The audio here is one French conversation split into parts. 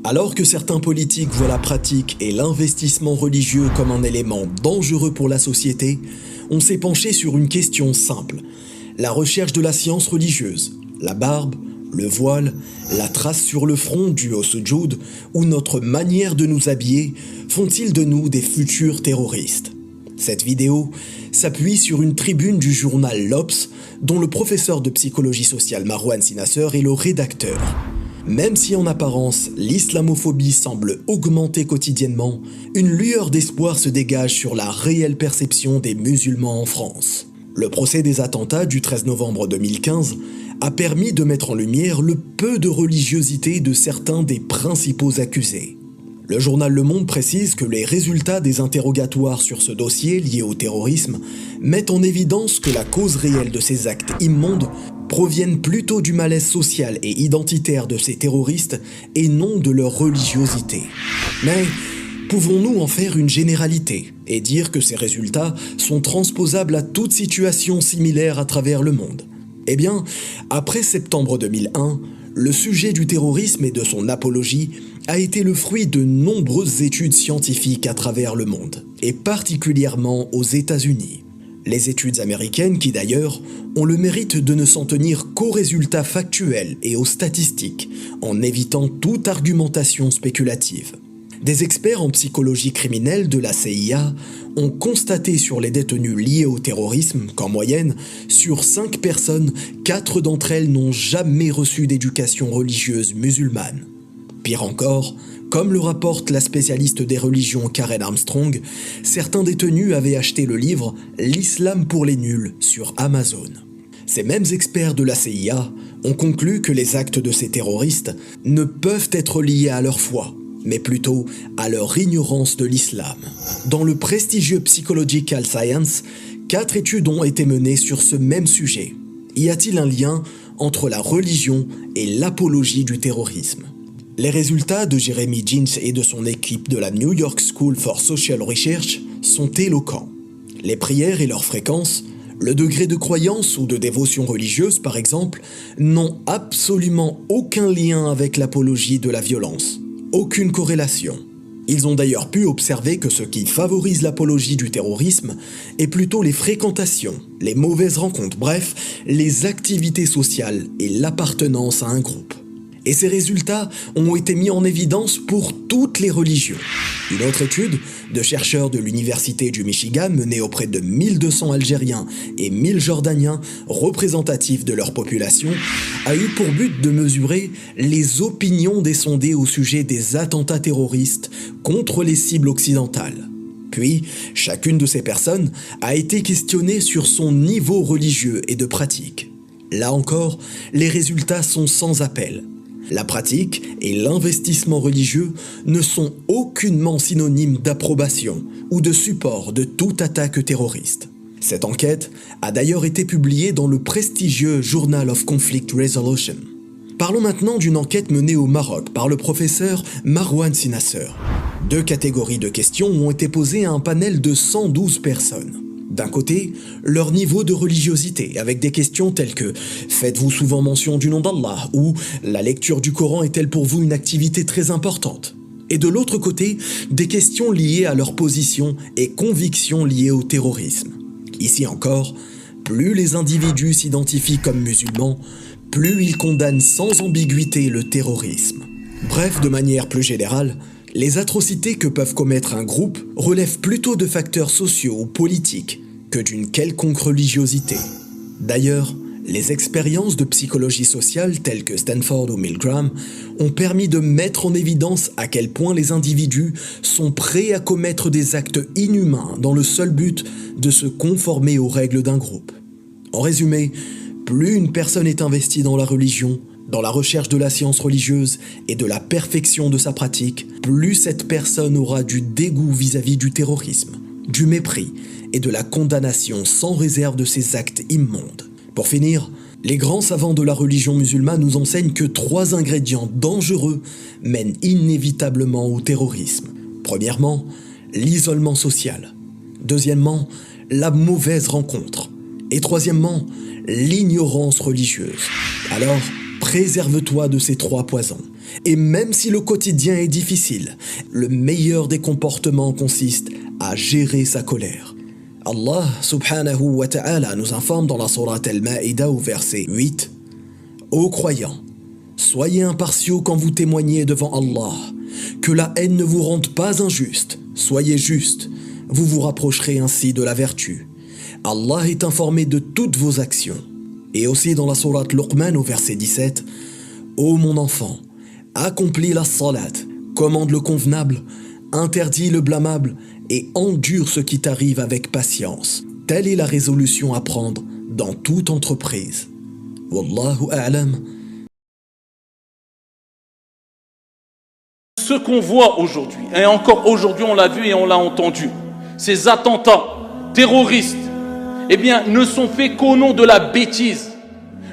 Alors que certains politiques voient la pratique et l'investissement religieux comme un élément dangereux pour la société, on s'est penché sur une question simple. La recherche de la science religieuse, la barbe, le voile, la trace sur le front due au sujoud ou notre manière de nous habiller font-ils de nous des futurs terroristes? Cette vidéo s'appuie sur une tribune du journal L'Obs dont le professeur de psychologie sociale Marwan Sinasser est le rédacteur. Même si en apparence, l'islamophobie semble augmenter quotidiennement, une lueur d'espoir se dégage sur la réelle perception des musulmans en France. Le procès des attentats du 13 novembre 2015 a permis de mettre en lumière le peu de religiosité de certains des principaux accusés. Le journal Le Monde précise que les résultats des interrogatoires sur ce dossier lié au terrorisme mettent en évidence que la cause réelle de ces actes immondes proviennent plutôt du malaise social et identitaire de ces terroristes et non de leur religiosité. Mais pouvons-nous en faire une généralité et dire que ces résultats sont transposables à toute situation similaire à travers le monde? Eh bien, après septembre 2001, le sujet du terrorisme et de son apologie a été le fruit de nombreuses études scientifiques à travers le monde, et particulièrement aux États-Unis. Les études américaines qui d'ailleurs ont le mérite de ne s'en tenir qu'aux résultats factuels et aux statistiques, en évitant toute argumentation spéculative. Des experts en psychologie criminelle de la CIA ont constaté sur les détenus liés au terrorisme qu'en moyenne, sur 5 personnes, 4 d'entre elles n'ont jamais reçu d'éducation religieuse musulmane. Pire encore, comme le rapporte la spécialiste des religions Karen Armstrong, certains détenus avaient acheté le livre « L'islam pour les nuls » sur Amazon. Ces mêmes experts de la CIA ont conclu que les actes de ces terroristes ne peuvent être liés à leur foi, mais plutôt à leur ignorance de l'islam. Dans le prestigieux Psychological Science, 4 études ont été menées sur ce même sujet. Y a-t-il un lien entre la religion et l'apologie du terrorisme? Les résultats de Jeremy Jeans et de son équipe de la New York School for Social Research sont éloquents. Les prières et leur fréquence, le degré de croyance ou de dévotion religieuse par exemple, n'ont absolument aucun lien avec l'apologie de la violence. Aucune corrélation. Ils ont d'ailleurs pu observer que ce qui favorise l'apologie du terrorisme est plutôt les fréquentations, les mauvaises rencontres, bref, les activités sociales et l'appartenance à un groupe. Et ces résultats ont été mis en évidence pour toutes les religions. Une autre étude de chercheurs de l'Université du Michigan menée auprès de 1200 Algériens et 1000 Jordaniens représentatifs de leur population a eu pour but de mesurer les opinions des sondés au sujet des attentats terroristes contre les cibles occidentales. Puis, chacune de ces personnes a été questionnée sur son niveau religieux et de pratique. Là encore, les résultats sont sans appel. La pratique et l'investissement religieux ne sont aucunement synonymes d'approbation ou de support de toute attaque terroriste. Cette enquête a d'ailleurs été publiée dans le prestigieux Journal of Conflict Resolution. Parlons maintenant d'une enquête menée au Maroc par le professeur Marwan Sinasser. 2 catégories de questions ont été posées à un panel de 112 personnes. D'un côté, leur niveau de religiosité, avec des questions telles que « Faites-vous souvent mention du nom d'Allah » ou « La lecture du Coran est-elle pour vous une activité très importante ?» Et de l'autre côté, des questions liées à leur position et convictions liées au terrorisme. Ici encore, plus les individus s'identifient comme musulmans, plus ils condamnent sans ambiguïté le terrorisme. Bref, de manière plus générale, les atrocités que peuvent commettre un groupe relèvent plutôt de facteurs sociaux ou politiques que d'une quelconque religiosité. D'ailleurs, les expériences de psychologie sociale telles que Stanford ou Milgram ont permis de mettre en évidence à quel point les individus sont prêts à commettre des actes inhumains dans le seul but de se conformer aux règles d'un groupe. En résumé, plus une personne est investie dans la religion, dans la recherche de la science religieuse et de la perfection de sa pratique, plus cette personne aura du dégoût vis-à-vis du terrorisme, du mépris et de la condamnation sans réserve de ces actes immondes. Pour finir, les grands savants de la religion musulmane nous enseignent que 3 ingrédients dangereux mènent inévitablement au terrorisme. Premièrement, l'isolement social. Deuxièmement, la mauvaise rencontre. Et troisièmement, l'ignorance religieuse. Alors, Préserve-toi de ces 3 poisons. Et même si le quotidien est difficile, le meilleur des comportements consiste à gérer sa colère. Allah subhanahu wa ta'ala nous informe dans la sourate Al-Ma'ida au verset 8 « Ô croyants, soyez impartiaux quand vous témoignez devant Allah, que la haine ne vous rende pas injuste, soyez justes, vous vous rapprocherez ainsi de la vertu. Allah est informé de toutes vos actions. » Et aussi dans la sourate Luqman au verset 17 « Ô mon enfant, accomplis la salat, commande le convenable, interdis le blâmable et endure ce qui t'arrive avec patience. Telle est la résolution à prendre dans toute entreprise. Wallahu a'lam. » Ce qu'on voit aujourd'hui, et encore aujourd'hui on l'a vu et on l'a entendu, ces attentats terroristes, eh bien, ne sont faits qu'au nom de la bêtise,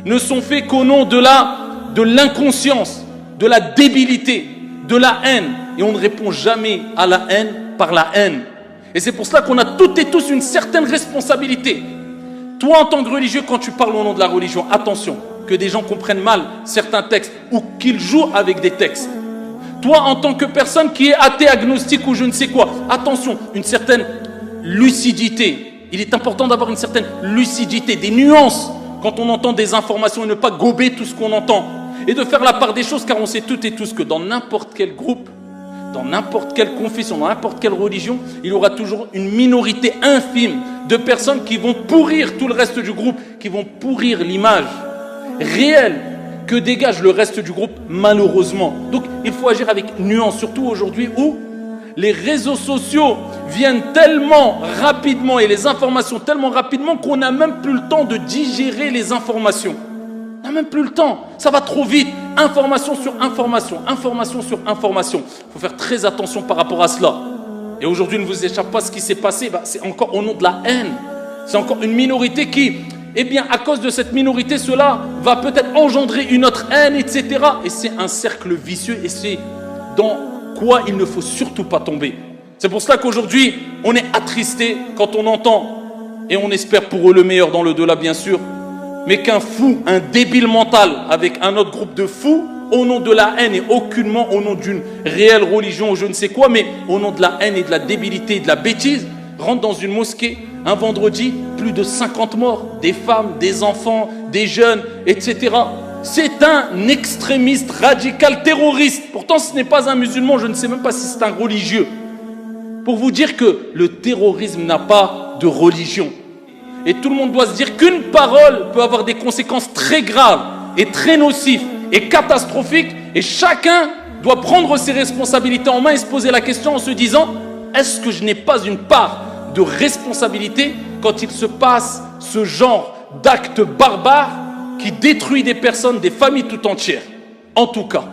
ne sont faits qu'au nom de l'inconscience, de la débilité, de la haine. Et on ne répond jamais à la haine par la haine. Et c'est pour cela qu'on a toutes et tous une certaine responsabilité. Toi, en tant que religieux, quand tu parles au nom de la religion, attention, que des gens comprennent mal certains textes ou qu'ils jouent avec des textes. Toi, en tant que personne qui est athée, agnostique ou je ne sais quoi, attention, une certaine lucidité. Il est important d'avoir une certaine lucidité, des nuances quand on entend des informations et ne pas gober tout ce qu'on entend. Et de faire la part des choses, car on sait toutes et tous que dans n'importe quel groupe, dans n'importe quelle confession, dans n'importe quelle religion, il y aura toujours une minorité infime de personnes qui vont pourrir tout le reste du groupe, qui vont pourrir l'image réelle que dégage le reste du groupe, malheureusement. Donc il faut agir avec nuance, surtout aujourd'hui où les réseaux sociaux viennent tellement rapidement et les informations tellement rapidement qu'on n'a même plus le temps de digérer les informations. On n'a même plus le temps, ça va trop vite. Information sur information, information sur information. Il faut faire très attention par rapport à cela. Et aujourd'hui, ne vous échappe pas ce qui s'est passé, c'est encore au nom de la haine. C'est encore une minorité qui, eh bien, à cause de cette minorité, cela va peut-être engendrer une autre haine, etc. Et c'est un cercle vicieux et c'est dans quoi il ne faut surtout pas tomber. C'est pour cela qu'aujourd'hui, on est attristé quand on entend, et on espère pour eux le meilleur dans le delà, bien sûr, mais qu'un fou, un débile mental avec un autre groupe de fous, au nom de la haine et aucunement au nom d'une réelle religion ou je ne sais quoi, mais au nom de la haine et de la débilité et de la bêtise, rentre dans une mosquée un vendredi, plus de 50 morts, des femmes, des enfants, des jeunes, etc. C'est un extrémiste radical terroriste. Pourtant, ce n'est pas un musulman, je ne sais même pas si c'est un religieux. Pour vous dire que le terrorisme n'a pas de religion. Et tout le monde doit se dire qu'une parole peut avoir des conséquences très graves et très nocives et catastrophiques. Et chacun doit prendre ses responsabilités en main et se poser la question en se disant « Est-ce que je n'ai pas une part de responsabilité quand il se passe ce genre d'acte barbare qui détruit des personnes, des familles tout entières ?» En tout cas,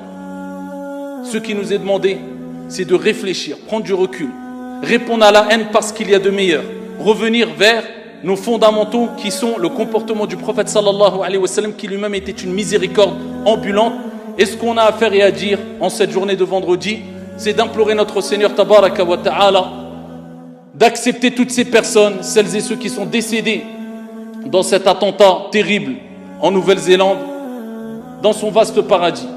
ce qui nous est demandé, c'est de réfléchir, prendre du recul, répondre à la haine parce qu'il y a de meilleur, revenir vers nos fondamentaux qui sont le comportement du prophète sallallahu alayhi wa sallam qui lui-même était une miséricorde ambulante. Et ce qu'on a à faire et à dire en cette journée de vendredi, c'est d'implorer notre Seigneur tabaraka wa ta'ala d'accepter toutes ces personnes, celles et ceux qui sont décédés dans cet attentat terrible en Nouvelle-Zélande, dans son vaste paradis.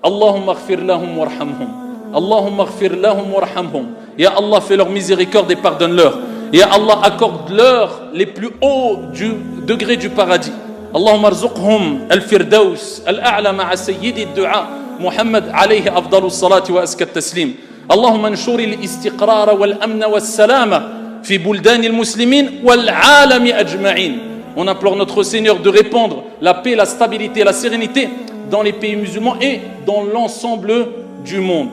Allahumma aghfir lahum warhamhum. Allahumma aghfir lahum warhamhum. Ya Allah, fais leur miséricorde et pardonne-leur. Et Allah accorde-leur les plus hauts du degré du paradis. Allahumma arzuqhum al-firdaus al-a'la ma'a sayyidi ad-du'a Muhammad alayhi afdalus salati wa askat taslim. Allahumma anshur al-istiqrar wal-amn was-salama fi buldan al-muslimin wal-'alami ajma'in. On implore notre Seigneur de répandre la paix, la stabilité, la sérénité dans les pays musulmans et dans l'ensemble du monde.